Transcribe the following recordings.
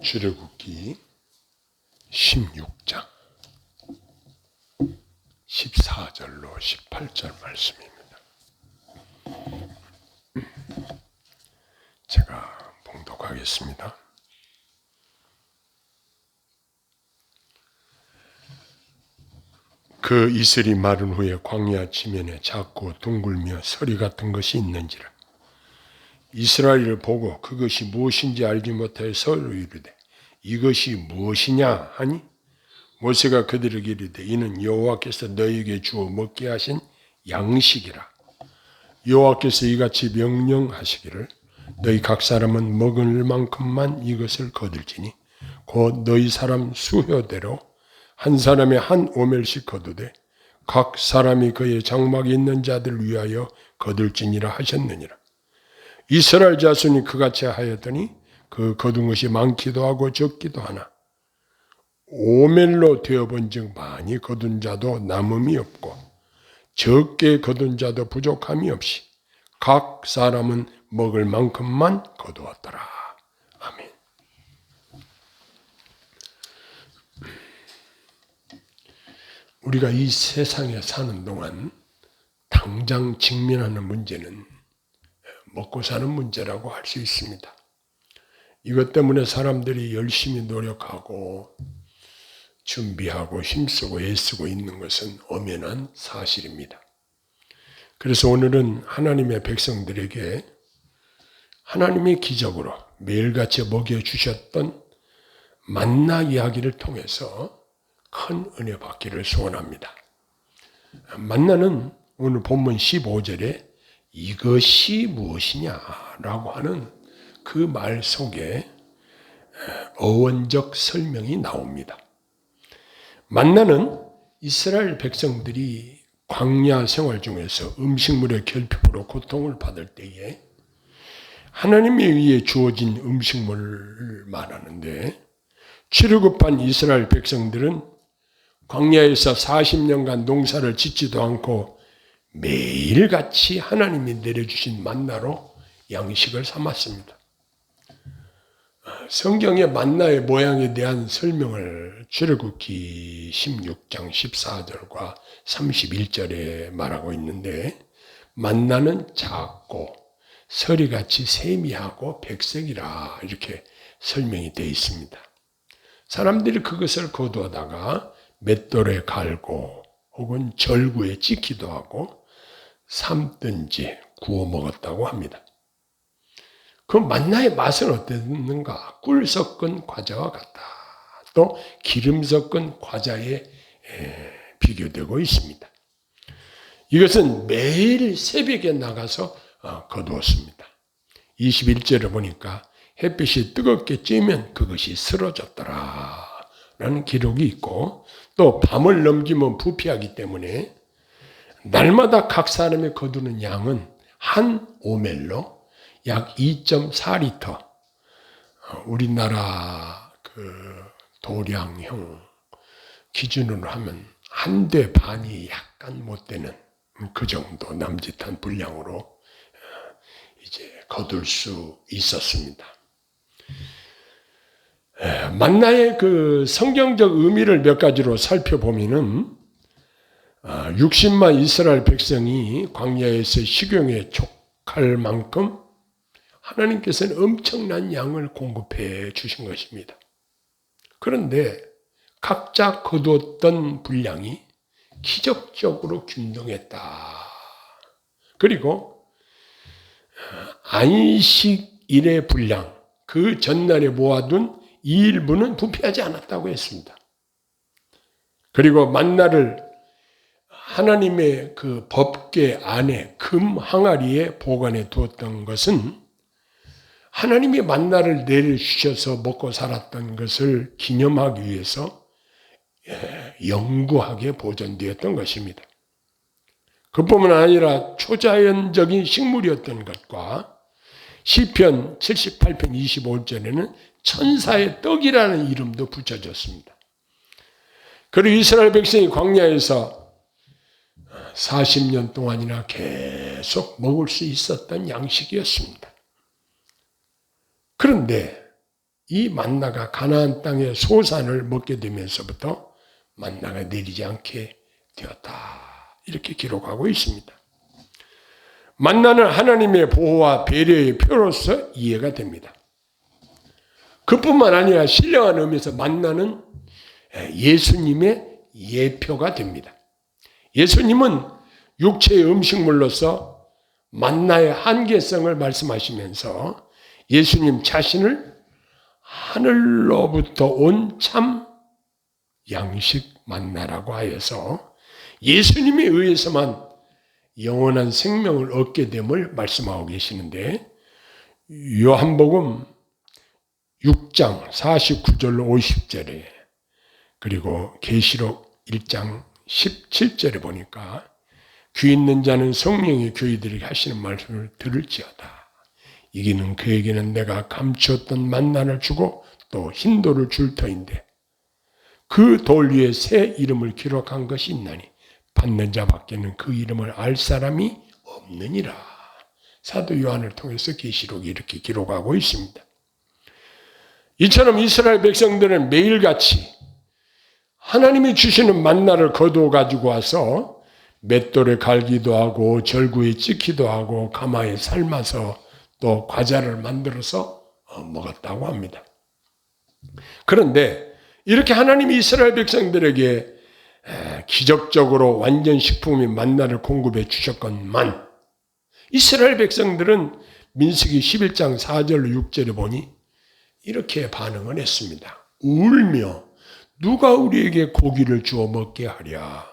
출애굽기 16장 14절로 18절 말씀입니다. 제가 봉독하겠습니다. 그 이슬이 마른 후에 광야 지면에 작고 둥글며 서리 같은 것이 있는지라. 이스라엘을 보고 그것이 무엇인지 알지 못하여 서로 이르되 이것이 무엇이냐 하니 모세가 그들에게 이르되 이는 여호와께서 너희에게 주어 먹게 하신 양식이라. 여호와께서 이같이 명령하시기를 너희 각 사람은 먹을 만큼만 이것을 거둘지니 곧 너희 사람 수효대로 한 사람에 한 오멜씩 거두되 각 사람이 그의 장막에 있는 자들 위하여 거둘지니라 하셨느니라. 이스라엘 자손이 그같이 하였더니 그 거둔 것이 많기도 하고 적기도 하나 오멜로 되어본 즉 많이 거둔 자도 남음이 없고 적게 거둔 자도 부족함이 없이 각 사람은 먹을 만큼만 거두었더라. 아멘. 우리가 이 세상에 사는 동안 당장 직면하는 문제는 먹고 사는 문제라고 할 수 있습니다. 이것 때문에 사람들이 열심히 노력하고 준비하고 힘쓰고 애쓰고 있는 것은 엄연한 사실입니다. 그래서 오늘은 하나님의 백성들에게 하나님의 기적으로 매일같이 먹여주셨던 만나 이야기를 통해서 큰 은혜 받기를 소원합니다. 만나는 오늘 본문 15절에 이것이 무엇이냐라고 하는 그 말 속에 어원적 설명이 나옵니다. 만나는 이스라엘 백성들이 광야 생활 중에서 음식물의 결핍으로 고통을 받을 때에 하나님에 의해 주어진 음식물을 말하는데 출애굽한 이스라엘 백성들은 광야에서 40년간 농사를 짓지도 않고 매일같이 하나님이 내려주신 만나로 양식을 삼았습니다. 성경의 만나의 모양에 대한 설명을 출애굽기 16장 14절과 31절에 말하고 있는데 만나는 작고 서리같이 세미하고 백색이라 이렇게 설명이 되어 있습니다. 사람들이 그것을 거두어다가 맷돌에 갈고 혹은 절구에 찍기도 하고 삶든지 구워 먹었다고 합니다. 그 만나의 맛은 어땠는가? 꿀 섞은 과자와 같다. 또 기름 섞은 과자에 비교되고 있습니다. 이것은 매일 새벽에 나가서 거두었습니다. 21절에 보니까 햇빛이 뜨겁게 쬐면 그것이 쓰러졌더라 라는 기록이 있고 또 밤을 넘기면 부패하기 때문에 날마다 각 사람이 거두는 양은 한 오멜로 약 2.4리터, 우리나라 그 도량형 기준으로 하면 한 대 반이 약간 못 되는 그 정도 남짓한 분량으로 이제 거둘 수 있었습니다. 만나의 그 성경적 의미를 몇 가지로 살펴보면은 60만 이스라엘 백성이 광야에서 식용에 족할 만큼 하나님께서는 엄청난 양을 공급해 주신 것입니다. 그런데 각자 거두었던 분량이 기적적으로 균등했다. 그리고 안식일의 분량, 그 전날에 모아둔 이 일부는 부패하지 않았다고 했습니다. 그리고 만나를 하나님의 그 법궤 안에 금 항아리에 보관해 두었던 것은 하나님이 만나를 내려주셔서 먹고 살았던 것을 기념하기 위해서 영구하게 보존되었던 것입니다. 그뿐만 아니라 초자연적인 식물이었던 것과 시편 78편 25절에는 천사의 떡이라는 이름도 붙여졌습니다. 그리고 이스라엘 백성이 광야에서 40년 동안이나 계속 먹을 수 있었던 양식이었습니다. 그런데 이 만나가 가나안 땅의 소산을 먹게 되면서부터 만나가 내리지 않게 되었다. 이렇게 기록하고 있습니다. 만나는 하나님의 보호와 배려의 표로서 이해가 됩니다. 그뿐만 아니라 신령한 의미에서 만나는 예수님의 예표가 됩니다. 예수님은 육체의 음식물로서 만나의 한계성을 말씀하시면서 예수님 자신을 하늘로부터 온 참 양식 만나라고 하여서 예수님에 의해서만 영원한 생명을 얻게 됨을 말씀하고 계시는데, 요한복음 6장 49절로 50절에 그리고 계시록 1장 17절에 보니까 귀 있는 자는 성령이 교회들에게 하시는 말씀을 들을지어다. 이기는 그에게는 내가 감추었던 만나를 주고 또 흰돌을 줄 터인데 그 돌 위에 새 이름을 기록한 것이 있나니 받는 자밖에는 그 이름을 알 사람이 없느니라. 사도 요한을 통해서 계시록이 이렇게 기록하고 있습니다. 이처럼 이스라엘 백성들은 매일같이 하나님이 주시는 만나를 거두어 가지고 와서 맷돌에 갈기도 하고 절구에 찍기도 하고 가마에 삶아서 또 과자를 만들어서 먹었다고 합니다. 그런데 이렇게 하나님이 이스라엘 백성들에게 기적적으로 완전 식품인 만나를 공급해 주셨건만 이스라엘 백성들은 민수기 11장 4절로 6절에 보니 이렇게 반응을 했습니다. 울며 누가 우리에게 고기를 주어 먹게 하랴.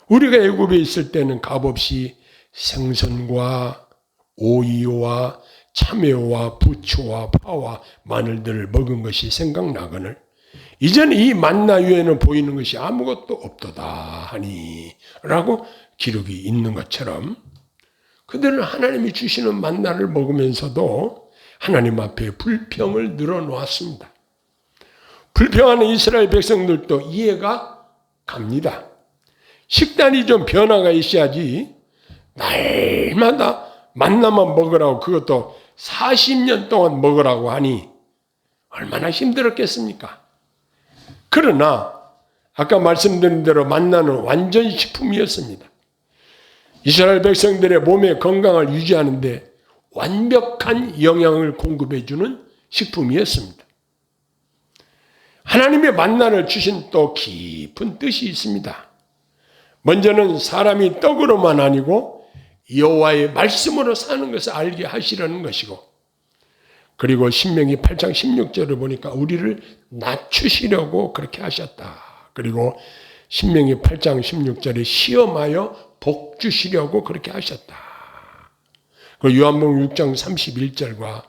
우리가 애굽에 있을 때는 값없이 생선과 오이와 참외와 부추와 파와 마늘들을 먹은 것이 생각나거늘 이제는 이 만나 위에는 보이는 것이 아무것도 없도다 하니 라고 기록이 있는 것처럼 그들은 하나님이 주시는 만나를 먹으면서도 하나님 앞에 불평을 늘어놓았습니다. 불평하는 이스라엘 백성들도 이해가 갑니다. 식단이 좀 변화가 있어야지 날마다 만나만 먹으라고 그것도 40년 동안 먹으라고 하니 얼마나 힘들었겠습니까? 그러나 아까 말씀드린 대로 만나는 완전 식품이었습니다. 이스라엘 백성들의 몸의 건강을 유지하는데 완벽한 영양을 공급해주는 식품이었습니다. 하나님의 만나를 주신 또 깊은 뜻이 있습니다. 먼저는 사람이 떡으로만 아니고 여호와의 말씀으로 사는 것을 알게 하시려는 것이고, 그리고 신명기 8장 16절을 보니까 우리를 낮추시려고 그렇게 하셨다. 그리고 신명기 8장 16절에 시험하여 복 주시려고 그렇게 하셨다. 그리고 요한복음 6장 31절과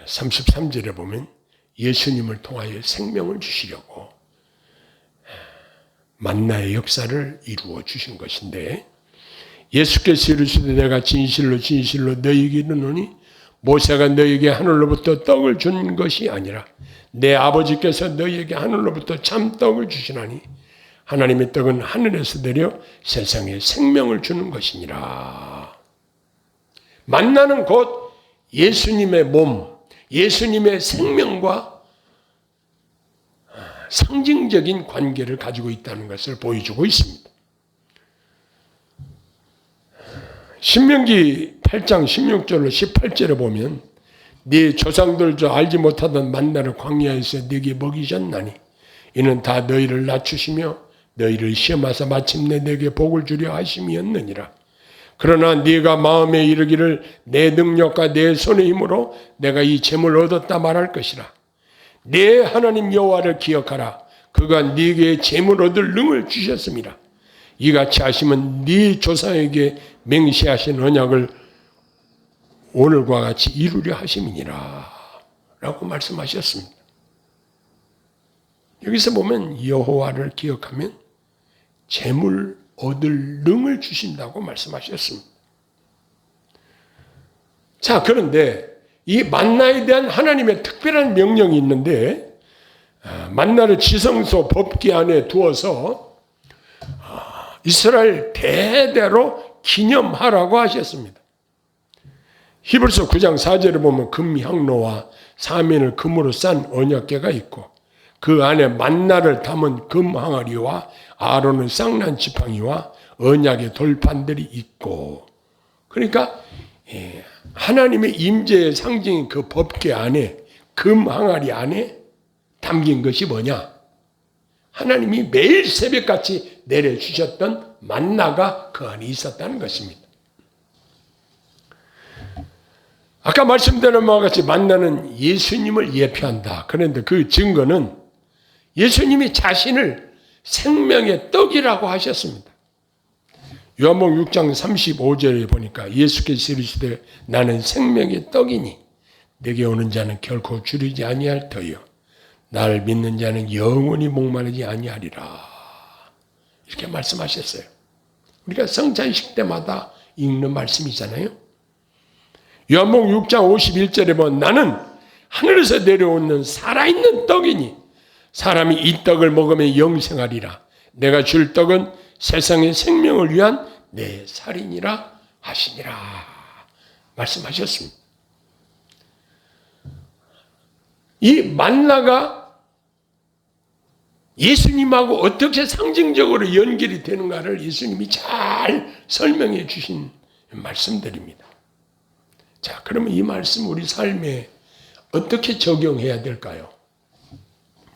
33절에 보면 예수님을 통하여 생명을 주시려고 만나의 역사를 이루어 주신 것인데, 예수께서 이르시되 내가 진실로 진실로 너희에게 이르노니 모세가 너희에게 하늘로부터 떡을 준 것이 아니라 내 아버지께서 너희에게 하늘로부터 참떡을 주시나니 하나님의 떡은 하늘에서 내려 세상에 생명을 주는 것이니라. 만나는 곧 예수님의 몸, 예수님의 생명과 상징적인 관계를 가지고 있다는 것을 보여주고 있습니다. 신명기 8장 16절로 18절에 보면 네 조상들도 알지 못하던 만나를 광야에서 네게 먹이셨나니 이는 다 너희를 낮추시며 너희를 시험하사 마침내 네게 복을 주려 하심이었느니라. 그러나 네가 마음에 이르기를 내 능력과 내 손의 힘으로 내가 이 재물을 얻었다 말할 것이라. 네 하나님 여호와를 기억하라. 그가 네게 재물 얻을 능을 주셨습니다. 이같이 하시면 네 조상에게 맹세하신 언약을 오늘과 같이 이루려 하심이니라 라고 말씀하셨습니다. 여기서 보면 여호와를 기억하면 재물 얻을 능을 주신다고 말씀하셨습니다. 자, 그런데 이 만나에 대한 하나님의 특별한 명령이 있는데, 만나를 지성소 법궤 안에 두어서 이스라엘 대대로 기념하라고 하셨습니다. 히브리서 9장 4절에 보면 금향로와 사면을 금으로 싼 언약궤가 있고 그 안에 만나를 담은 금 항아리와 아론의 쌍난 지팡이와 언약의 돌판들이 있고, 그러니까 하나님의 임재의 상징인 그 법궤 안에, 금 항아리 안에 담긴 것이 뭐냐? 하나님이 매일 새벽같이 내려주셨던 만나가 그 안에 있었다는 것입니다. 아까 말씀드린 바와 같이 만나는 예수님을 예표한다. 그런데 그 증거는 예수님이 자신을 생명의 떡이라고 하셨습니다. 요한복음 6장 35절에 보니까 예수께서 이르시되 나는 생명의 떡이니 내게 오는 자는 결코 주리지 아니할 터요 나를 믿는 자는 영원히 목마르지 아니하리라. 이렇게 말씀하셨어요. 우리가 성찬식 때마다 읽는 말씀이잖아요. 요한복음 6장 51절에 보면 나는 하늘에서 내려오는 살아있는 떡이니 사람이 이 떡을 먹으면 영생하리라. 내가 줄 떡은 세상의 생명을 위한 내 살이니라 하시니라 말씀하셨습니다. 이 만나가 예수님하고 어떻게 상징적으로 연결이 되는가를 예수님이 잘 설명해 주신 말씀들입니다. 자, 그러면 이 말씀 우리 삶에 어떻게 적용해야 될까요?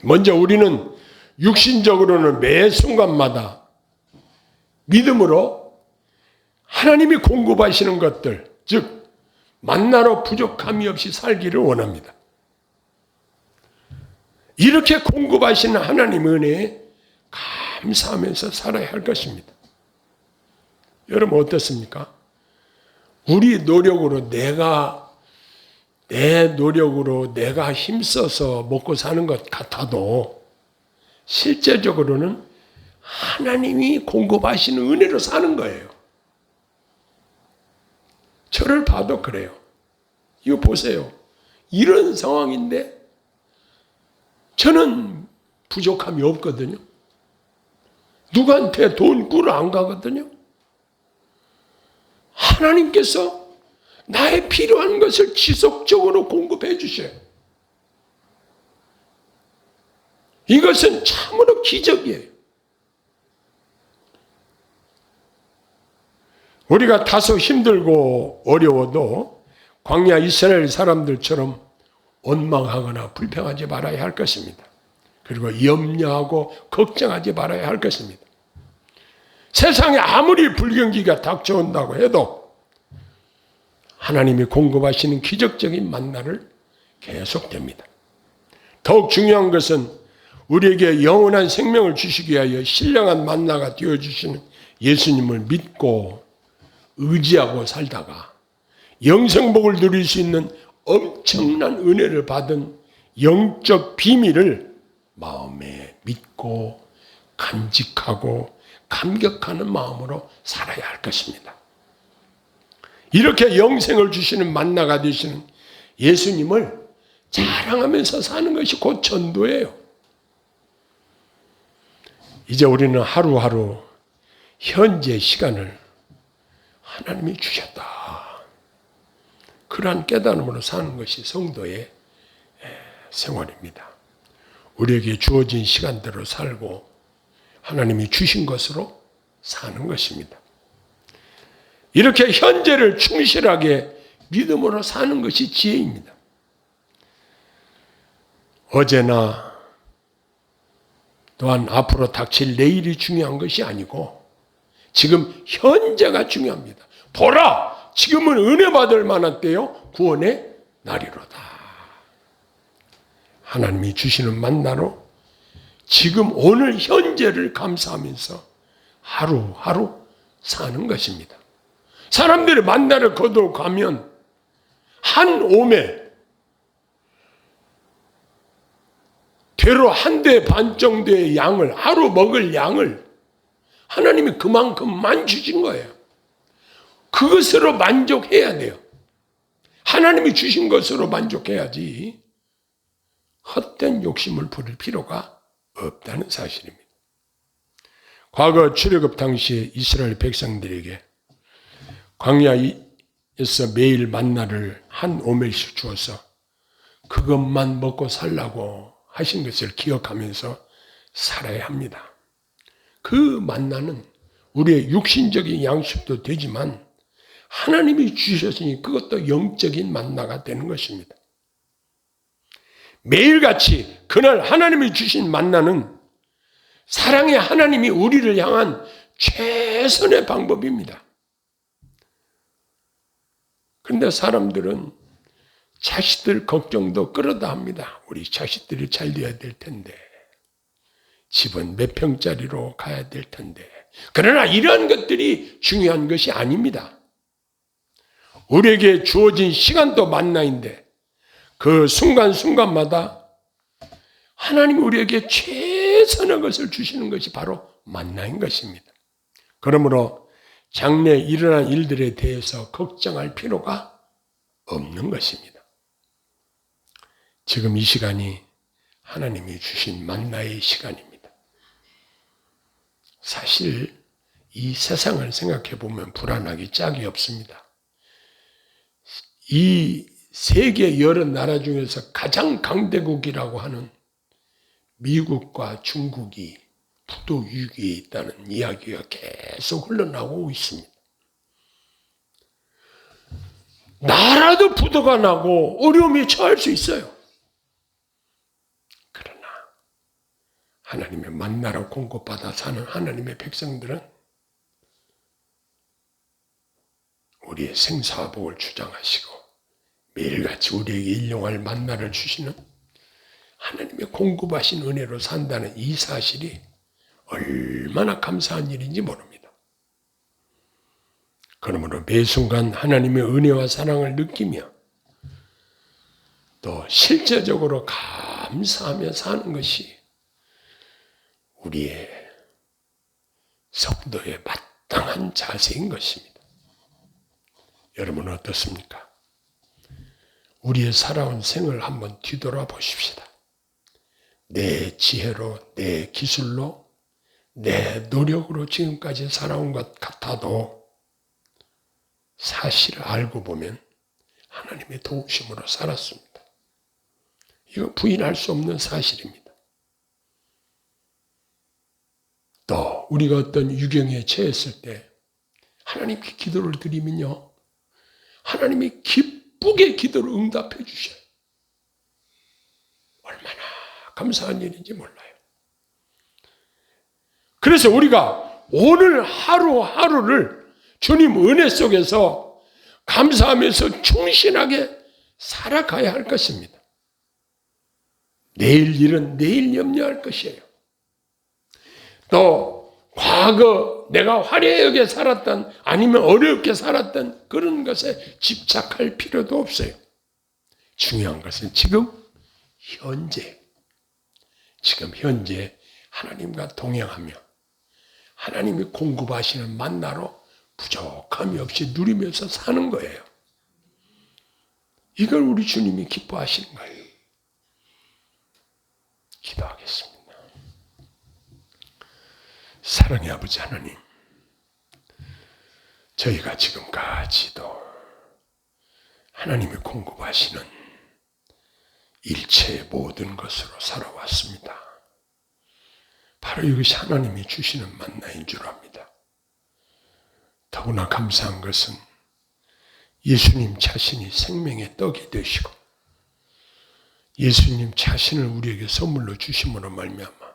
먼저 우리는 육신적으로는 매 순간마다 믿음으로 하나님이 공급하시는 것들, 즉 만나로 부족함이 없이 살기를 원합니다. 이렇게 공급하시는 하나님의 은혜에 감사하면서 살아야 할 것입니다. 여러분 어떻습니까? 우리 노력으로 내 노력으로 내가 힘써서 먹고 사는 것 같아도 실제적으로는 하나님이 공급하시는 은혜로 사는 거예요. 저를 봐도 그래요. 이거 보세요. 이런 상황인데 저는 부족함이 없거든요. 누구한테 돈 꾸러 안 가거든요. 하나님께서 나의 필요한 것을 지속적으로 공급해 주셔요. 이것은 참으로 기적이에요. 우리가 다소 힘들고 어려워도 광야 이스라엘 사람들처럼 원망하거나 불평하지 말아야 할 것입니다. 그리고 염려하고 걱정하지 말아야 할 것입니다. 세상에 아무리 불경기가 닥쳐온다고 해도 하나님이 공급하시는 기적적인 만나를 계속됩니다. 더욱 중요한 것은 우리에게 영원한 생명을 주시기 위하여 신령한 만나가 되어주시는 예수님을 믿고 의지하고 살다가 영생복을 누릴 수 있는 엄청난 은혜를 받은 영적 비밀을 마음에 믿고 간직하고 감격하는 마음으로 살아야 할 것입니다. 이렇게 영생을 주시는 만나가 되시는 예수님을 자랑하면서 사는 것이 곧 전도예요. 이제 우리는 하루하루 현재 시간을 하나님이 주셨다. 그러한 깨달음으로 사는 것이 성도의 생활입니다. 우리에게 주어진 시간대로 살고 하나님이 주신 것으로 사는 것입니다. 이렇게 현재를 충실하게 믿음으로 사는 것이 지혜입니다. 어제나 또한 앞으로 닥칠 내일이 중요한 것이 아니고 지금 현재가 중요합니다. 보라! 지금은 은혜 받을 만한 때요 구원의 날이로다. 하나님이 주시는 만나로 지금 오늘 현재를 감사하면서 하루하루 사는 것입니다. 사람들이 만나를 거둬가면 한 오매 되로 한 대 반 정도의 양을 하루 먹을 양을 하나님이 그만큼만 주신 거예요. 그것으로 만족해야 돼요. 하나님이 주신 것으로 만족해야지 헛된 욕심을 부릴 필요가 없다는 사실입니다. 과거 출애굽 당시에 이스라엘 백성들에게 광야 매일 만나를 한 오멜씩 주어서 그것만 먹고 살라고 하신 것을 기억하면서 살아야 합니다. 그 만나는 우리의 육신적인 양식도 되지만 하나님이 주셨으니 그것도 영적인 만나가 되는 것입니다. 매일같이 그날 하나님이 주신 만나는 사랑의 하나님이 우리를 향한 최선의 방법입니다. 그런데 사람들은 자식들 걱정도 끌어다 합니다. 우리 자식들이 잘 돼야 될 텐데, 집은 몇 평짜리로 가야 될 텐데. 그러나 이런 것들이 중요한 것이 아닙니다. 우리에게 주어진 시간도 만나인데 그 순간순간마다 하나님이 우리에게 최선의 것을 주시는 것이 바로 만나인 것입니다. 그러므로 장래에 일어난 일들에 대해서 걱정할 필요가 없는 것입니다. 지금 이 시간이 하나님이 주신 만나의 시간입니다. 사실 이 세상을 생각해 보면 불안하기 짝이 없습니다. 이 세계 여러 나라 중에서 가장 강대국이라고 하는 미국과 중국이 부도 위기에 있다는 이야기가 계속 흘러나오고 있습니다. 나라도 부도가 나고 어려움에 처할 수 있어요. 그러나 하나님의 만나로 공급받아 사는 하나님의 백성들은 우리의 생사복을 주장하시고 매일같이 우리에게 일용할 만나를 주시는 하나님의 공급하신 은혜로 산다는 이 사실이 얼마나 감사한 일인지 모릅니다. 그러므로 매 순간 하나님의 은혜와 사랑을 느끼며 또 실제적으로 감사하며 사는 것이 우리의 성도의 마땅한 자세인 것입니다. 여러분은 어떻습니까? 우리의 살아온 생을 한번 뒤돌아 보십시다. 내 지혜로, 내 기술로, 내 노력으로 지금까지 살아온 것 같아도 사실을 알고 보면 하나님의 도우심으로 살았습니다. 이거 부인할 수 없는 사실입니다. 또 우리가 어떤 유경에 처했을 때 하나님께 기도를 드리면요, 하나님이 기쁘게 기도를 응답해 주셔요. 얼마나 감사한 일인지 몰라요. 그래서 우리가 오늘 하루하루를 주님 은혜 속에서 감사하면서 충실하게 살아가야 할 것입니다. 내일 일은 내일 염려할 것이에요. 또 과거 내가 화려하게 살았던 아니면 어렵게 살았던 그런 것에 집착할 필요도 없어요. 중요한 것은 지금 현재 하나님과 동행하며 하나님이 공급하시는 만나로 부족함이 없이 누리면서 사는 거예요. 이걸 우리 주님이 기뻐하시는 거예요. 기도하겠습니다. 사랑의 아버지 하나님, 저희가 지금까지도 하나님이 공급하시는 일체의 모든 것으로 살아왔습니다. 바로 이것이 하나님이 주시는 만나인 줄 압니다. 더구나 감사한 것은 예수님 자신이 생명의 떡이 되시고 예수님 자신을 우리에게 선물로 주심으로 말미암아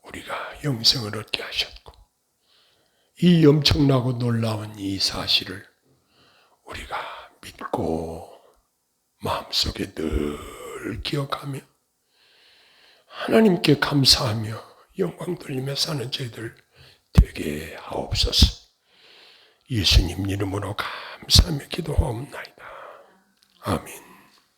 우리가 영생을 얻게 하셨고, 이 엄청나고 놀라운 이 사실을 우리가 믿고 마음속에 늘 기억하며 하나님께 감사하며 영광 돌리며 사는 저희들 되게 하옵소서. 예수님 이름으로 감사하며 기도하옵나이다. 아멘.